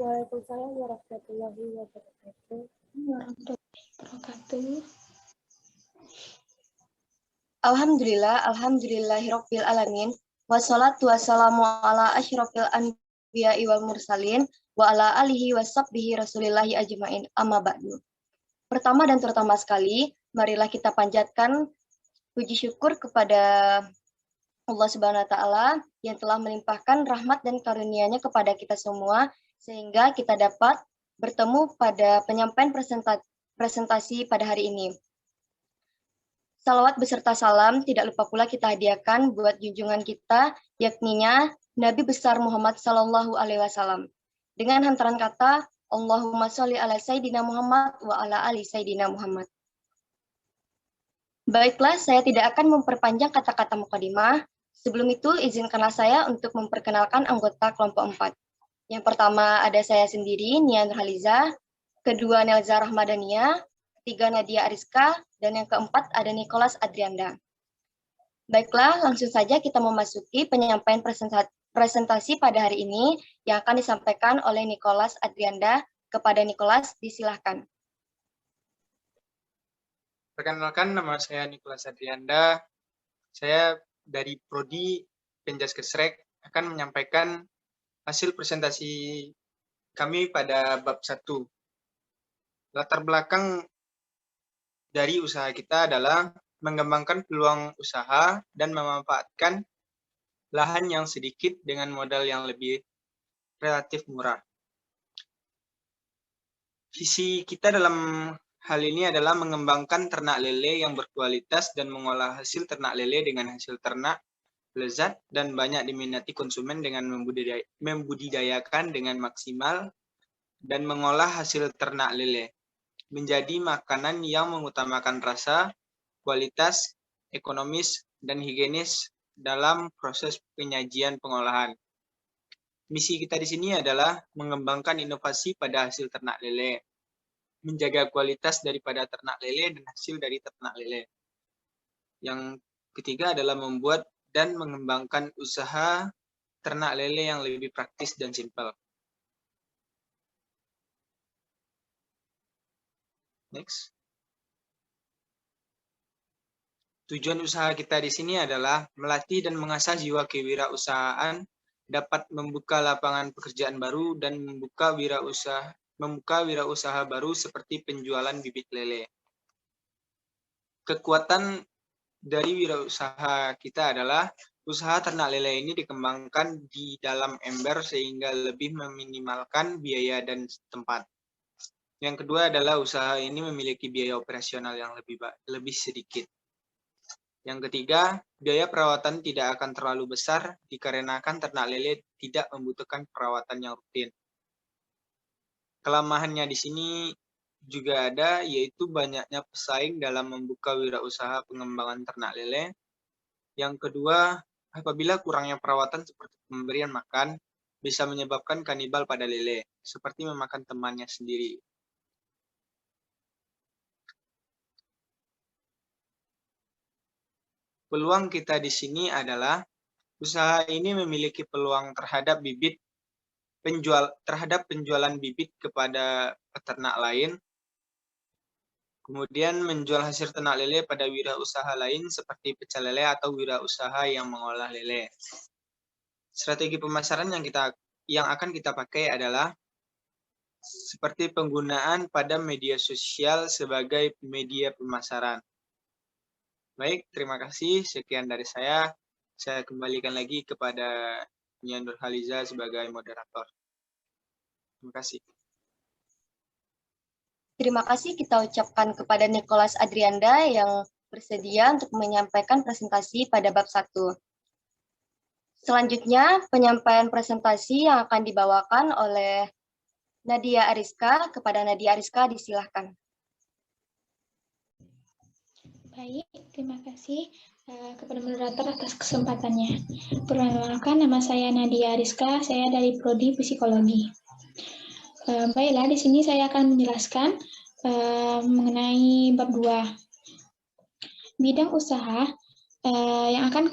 Waalaikumsalam warahmatullahi wabarakatuh. Alhamdulillahirabbil alamin. Wassalatu wassalamu ala asyrofil anbiya'i wal mursalin wa ala alihi washabbihi rasulillahi ajmain. Amma ba'du. Pertama dan terutama sekali, marilah kita panjatkan puji syukur kepada Allah Subhanahu wa taala yang telah melimpahkan rahmat dan karunia-Nya kepada kita semua sehingga kita dapat bertemu pada penyampaian presentasi pada hari ini. Salawat beserta salam tidak lupa pula kita hadiahkan buat junjungan kita, yakninya Nabi besar Muhammad Sallallahu Alaihi Wasallam. Dengan hantaran kata, Allahumma sholli ala Sayyidina Muhammad wa ala ali Sayyidina Muhammad. Baiklah, saya tidak akan memperpanjang kata-kata mukadimah. Sebelum itu, izinkanlah saya untuk memperkenalkan anggota kelompok 4. Yang pertama ada saya sendiri, Nia Nurhaliza. Kedua, Nelza Rahmadania. Ketiga, Nadia Ariska, dan yang keempat ada Nicholas Adrianda. Baiklah, langsung saja kita memasuki penyampaian presentasi pada hari ini yang akan disampaikan oleh Nicholas Adrianda. Kepada Nicholas, disilahkan. Perkenalkan, nama saya Nicholas Adrianda. Saya dari Prodi Penjaskesrek akan menyampaikan hasil presentasi kami pada bab 1. Latar belakang dari usaha kita adalah mengembangkan peluang usaha dan memanfaatkan lahan yang sedikit dengan modal yang lebih relatif murah. Visi kita dalam hal ini adalah mengembangkan ternak lele yang berkualitas dan mengolah hasil ternak lele dengan hasil ternak lezat dan banyak diminati konsumen dengan membudidayakan dengan maksimal dan mengolah hasil ternak lele menjadi makanan yang mengutamakan rasa, kualitas, ekonomis, dan higienis dalam proses penyajian pengolahan. Misi kita di sini adalah mengembangkan inovasi pada hasil ternak lele, menjaga kualitas daripada ternak lele dan hasil dari ternak lele. Yang ketiga adalah membuat dan mengembangkan usaha ternak lele yang lebih praktis dan simpel. Next. Tujuan usaha kita di sini adalah melatih dan mengasah jiwa kewirausahaan, dapat membuka lapangan pekerjaan baru dan membuka wirausaha baru seperti penjualan bibit lele. Kekuatan dari wirausaha kita adalah usaha ternak lele ini dikembangkan di dalam ember sehingga lebih meminimalkan biaya dan tempat. Yang kedua adalah usaha ini memiliki biaya operasional yang lebih sedikit. Yang ketiga, biaya perawatan tidak akan terlalu besar dikarenakan ternak lele tidak membutuhkan perawatan yang rutin. Kelemahannya di sini juga ada, yaitu banyaknya pesaing dalam membuka wirausaha pengembangan ternak lele. Yang kedua, apabila kurangnya perawatan seperti pemberian makan, bisa menyebabkan kanibal pada lele, seperti memakan temannya sendiri. Peluang kita di sini adalah usaha ini memiliki peluang terhadap penjualan bibit kepada peternak lain, kemudian menjual hasil ternak lele pada wirausaha lain seperti pecel lele atau wirausaha yang mengolah lele. Strategi pemasaran yang akan kita pakai adalah seperti penggunaan pada media sosial sebagai media pemasaran. Baik, terima kasih. Sekian dari saya. Saya kembalikan lagi kepada Nia Nurhaliza sebagai moderator. Terima kasih. Terima kasih kita ucapkan kepada Nicholas Adrianda yang bersedia untuk menyampaikan presentasi pada bab 1. Selanjutnya, penyampaian presentasi yang akan dibawakan oleh Nadia Ariska. Kepada Nadia Ariska, disilahkan. Baik, terima kasih kepada moderator atas kesempatannya. Perkenalkan, nama saya Nadia Ariska, saya dari Prodi Psikologi. Baiklah, di sini saya akan menjelaskan mengenai bab 2. Bidang usaha yang akan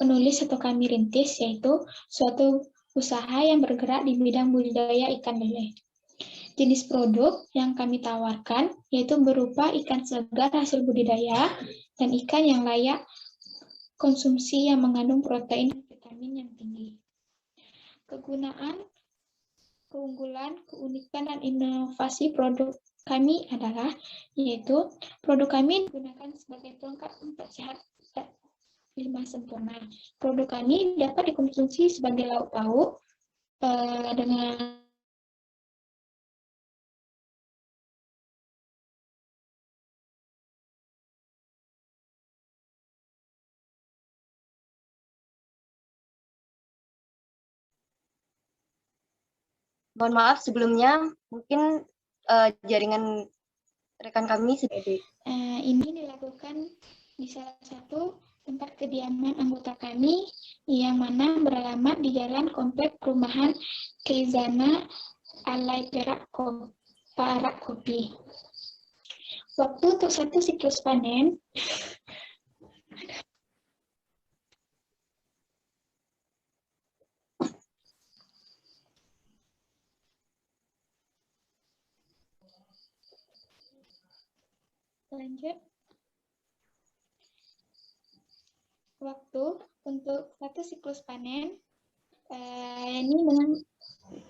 penulis atau kami rintis yaitu suatu usaha yang bergerak di bidang budidaya ikan lele. Jenis produk yang kami tawarkan yaitu berupa ikan segar hasil budidaya dan ikan yang layak konsumsi yang mengandung protein dan vitamin yang tinggi. Kegunaan, keunggulan, keunikan, dan inovasi produk kami adalah, yaitu produk kami digunakan sebagai pelengkap untuk sehat dan 5 sempurna. Produk kami dapat dikonsumsi sebagai lauk pauk dengan Mohon maaf sebelumnya, mungkin jaringan rekan kami sedikit. Ini dilakukan di salah satu tempat kediaman anggota kami yang mana beralamat di Jalan Komplek Perumahan Keizana Alai Perak Kopi. Waktu untuk satu siklus panen lanjut. Waktu untuk satu siklus panen ini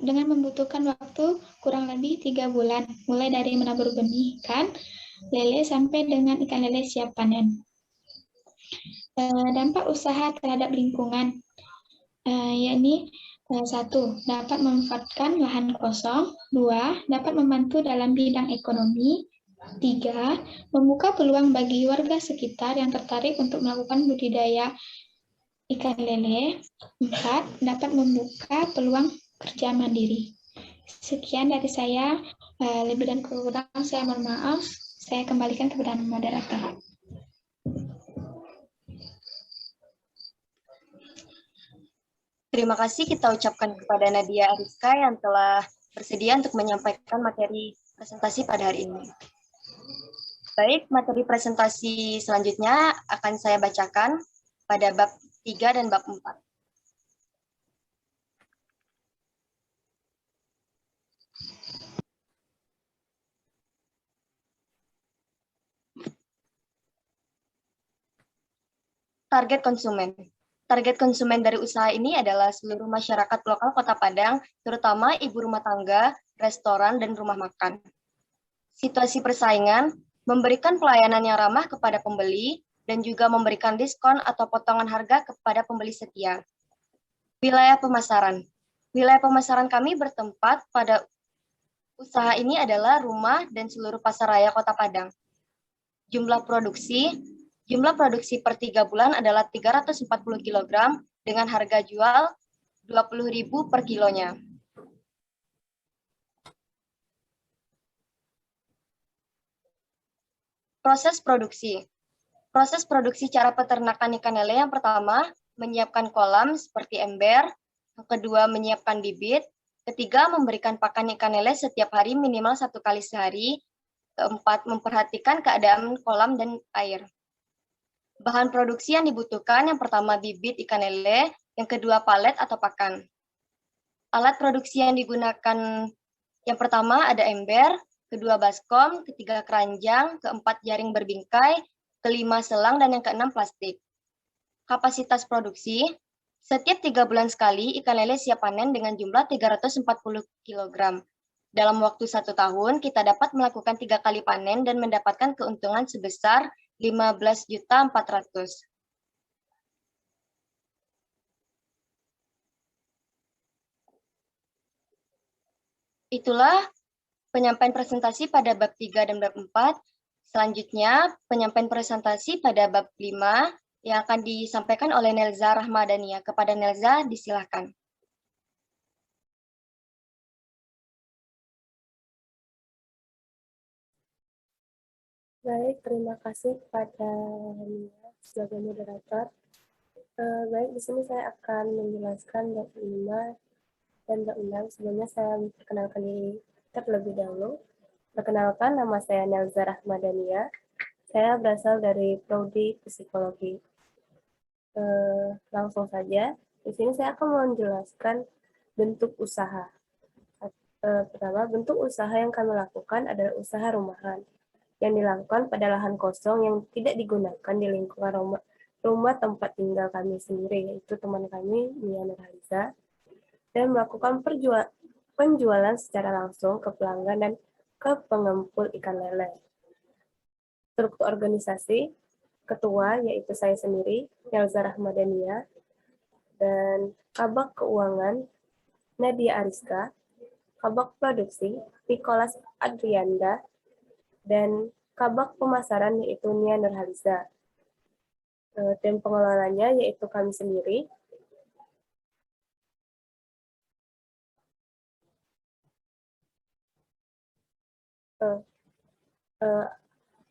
dengan membutuhkan waktu kurang lebih 3 bulan, mulai dari menabur benih ikan lele sampai dengan ikan lele siap panen. Dampak usaha terhadap lingkungan, yakni 1. Dapat memanfaatkan lahan kosong. 2. Dapat membantu dalam bidang ekonomi. 3. Membuka peluang bagi warga sekitar yang tertarik untuk melakukan budidaya ikan lele. 4. Dapat membuka peluang kerja mandiri. Sekian dari saya, lebih dan kurang saya mohon maaf. Saya kembalikan kepada moderator. Terima kasih kita ucapkan kepada Nadia Ariska yang telah bersedia untuk menyampaikan materi presentasi pada hari ini. Baik, materi presentasi selanjutnya akan saya bacakan pada bab 3 dan bab 4. Target konsumen. Target konsumen dari usaha ini adalah seluruh masyarakat lokal Kota Padang, terutama ibu rumah tangga, restoran, dan rumah makan. Situasi persaingan, memberikan pelayanan yang ramah kepada pembeli, dan juga memberikan diskon atau potongan harga kepada pembeli setia. Wilayah pemasaran. Wilayah pemasaran kami bertempat pada usaha ini adalah rumah dan seluruh pasar raya Kota Padang. Jumlah produksi per 3 bulan adalah 340 kg dengan harga jual 20.000 per kilonya. Proses produksi. Proses produksi cara peternakan ikan lele yang pertama, menyiapkan kolam seperti ember, yang kedua menyiapkan bibit, ketiga memberikan pakan ikan lele setiap hari minimal 1 kali sehari, keempat memperhatikan keadaan kolam dan air. Bahan produksi yang dibutuhkan yang pertama bibit ikan lele, yang kedua palet atau pakan. Alat produksi yang digunakan yang pertama ada ember, kedua baskom, ketiga keranjang, keempat jaring berbingkai, kelima selang, dan yang keenam plastik. Kapasitas produksi, setiap 3 bulan sekali ikan lele siap panen dengan jumlah 340 kg. Dalam waktu 1 tahun, kita dapat melakukan 3 kali panen dan mendapatkan keuntungan sebesar 15.400.000. Itulah penyampaian presentasi pada bab 3 dan bab 4. Selanjutnya, penyampaian presentasi pada bab 5 yang akan disampaikan oleh Nelza Rahmadania. Kepada Nelza, disilahkan. Baik, terima kasih kepada Nia sebagai moderator. Baik, di sini saya akan menjelaskan bab 5 dan bab 6. Sebelumnya saya perkenalkan diri terlebih dahulu. Perkenalkan, nama saya Nelza Rahmadania. Saya berasal dari Prodi Psikologi. Langsung saja, di sini saya akan menjelaskan bentuk usaha. Pertama, bentuk usaha yang kami lakukan adalah usaha rumahan yang dilakukan pada lahan kosong yang tidak digunakan di lingkungan rumah tempat tinggal kami sendiri, yaitu teman kami, Nia Nurhaliza, dan melakukan penjualan secara langsung ke pelanggan dan ke pengempul ikan lele. Struktur organisasi, ketua yaitu saya sendiri, Yelza Rahmadania, dan Kabak Keuangan, Nadia Ariska, Kabak Produksi, Nicholas Adrianda, dan Kabak Pemasaran yaitu Nia Nurhaliza. Tim pengelolanya yaitu kami sendiri.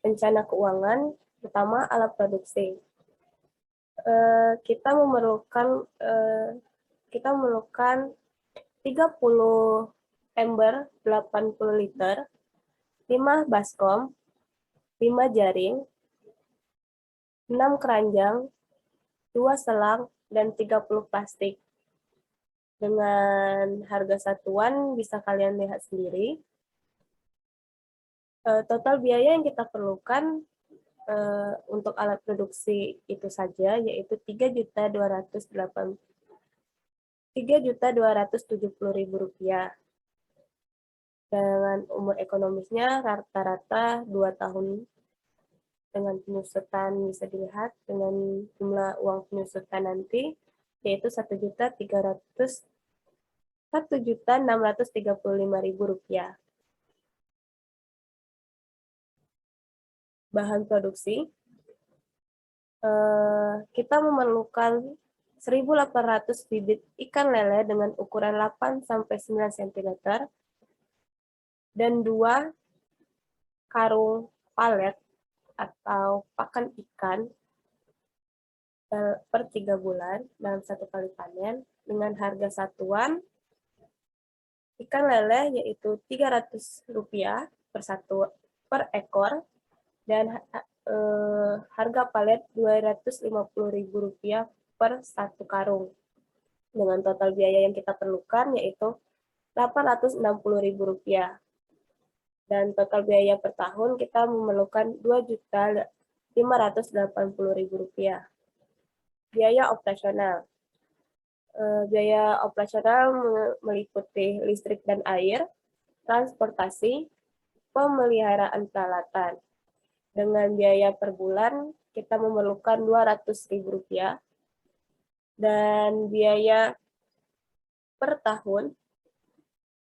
Rencana keuangan, pertama alat produksi. Kita memerlukan 30 ember 80 liter, 5 baskom, 5 jaring, 6 keranjang, 2 selang, dan 30 plastik. Dengan harga satuan bisa kalian lihat sendiri. Total biaya yang kita perlukan untuk alat produksi itu saja yaitu Rp3.270.000. Dengan umur ekonomisnya rata-rata 2 tahun. Dengan penyusutan bisa dilihat dengan jumlah uang penyusutan nanti yaitu Rp1.635.000. Bahan produksi, kita memerlukan 1.800 bibit ikan lele dengan ukuran 8-9 cm dan 2 karung palet atau pakan ikan per 3 bulan dalam 1 kali panen dengan harga satuan ikan lele yaitu Rp300 per ekor dan harga palet Rp250.000 per 1 karung. Dengan total biaya yang kita perlukan yaitu Rp860.000. Dan total biaya per tahun kita memerlukan Rp2.580.000. Biaya operasional. Biaya operasional meliputi listrik dan air, transportasi, pemeliharaan peralatan. Dengan biaya per bulan kita memerlukan Rp200.000 dan biaya per tahun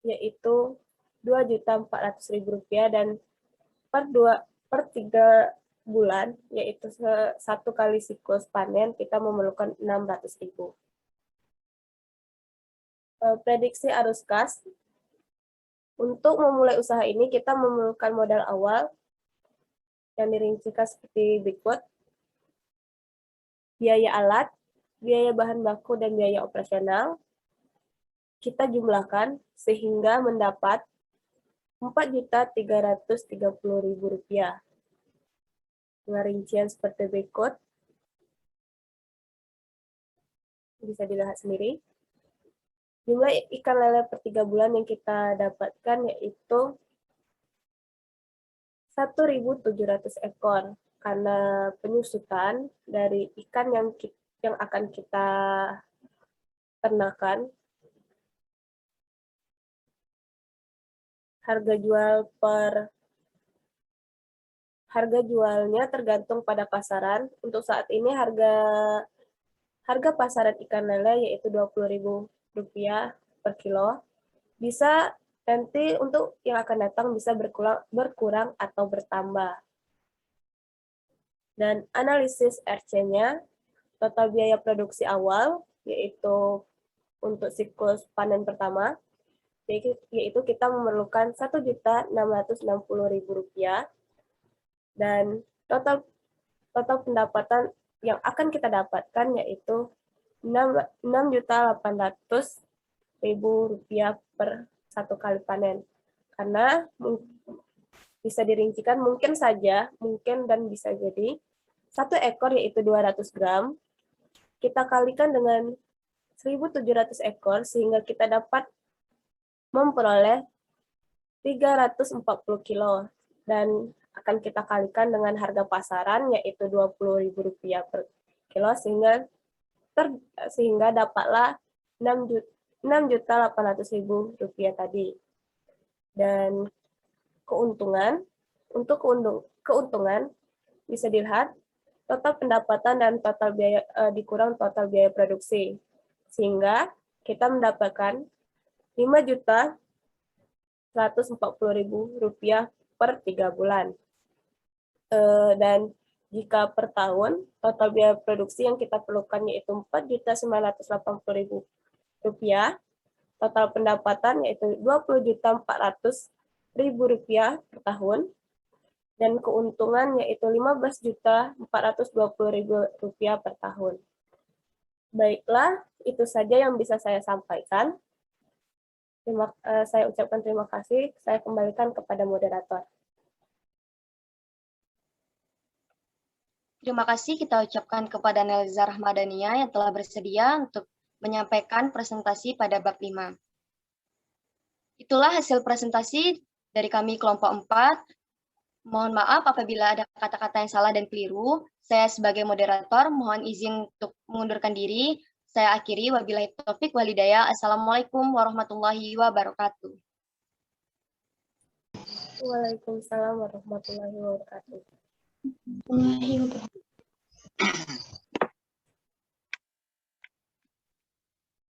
yaitu Rp2.400.000 dan per 3 bulan yaitu 1 kali siklus panen kita memerlukan Rp600.000. Prediksi arus kas. Untuk memulai usaha ini kita memerlukan modal awal yang dirincikan seperti berikut. Biaya alat, biaya bahan baku, dan biaya operasional. Kita jumlahkan sehingga mendapat Rp4.330.000. Dengan rincian seperti berikut. Bisa dilihat sendiri. Jumlah ikan lele per 3 bulan yang kita dapatkan yaitu 1.700 ekor karena penyusutan dari ikan yang akan kita ternakan. Harga jualnya tergantung pada pasaran. Untuk saat ini harga pasaran ikan lele yaitu Rp20.000 per kilo. Bisa nanti untuk yang akan datang bisa berkurang atau bertambah. Dan analisis RC-nya, total biaya produksi awal, yaitu untuk siklus panen pertama, yaitu kita memerlukan Rp1.660.000 dan total pendapatan yang akan kita dapatkan yaitu Rp6.800.000 per 1 kali panen. Karena bisa dirincikan mungkin dan bisa jadi 1 ekor yaitu 200 gram, kita kalikan dengan 1.700 ekor sehingga kita dapat memperoleh 340 kilo dan akan kita kalikan dengan harga pasaran yaitu Rp20.000 per kilo sehingga dapatlah Rp6.800.000 tadi. Dan keuntungan bisa dilihat total pendapatan dan total biaya dikurang total biaya produksi, sehingga kita mendapatkan Rp5.140.000 per 3 bulan. Dan jika per tahun total biaya produksi yang kita perlukan yaitu Rp4.980.000, total pendapatan yaitu Rp20.400.000 per tahun, dan keuntungan yaitu Rp15.420.000 per tahun. Baiklah, itu saja yang bisa saya sampaikan. Saya ucapkan terima kasih. Saya kembalikan kepada moderator. Terima kasih kita ucapkan kepada Nelza Rahmadania yang telah bersedia untuk menyampaikan presentasi pada bab 5. Itulah hasil presentasi dari kami kelompok 4. Mohon maaf apabila ada kata-kata yang salah dan keliru. Saya sebagai moderator mohon izin untuk mengundurkan diri. Saya akhiri, wabillahi taufik wal hidayah. Assalamualaikum warahmatullahi wabarakatuh. Waalaikumsalam warahmatullahi wabarakatuh. Warahmatullahi wabarakatuh.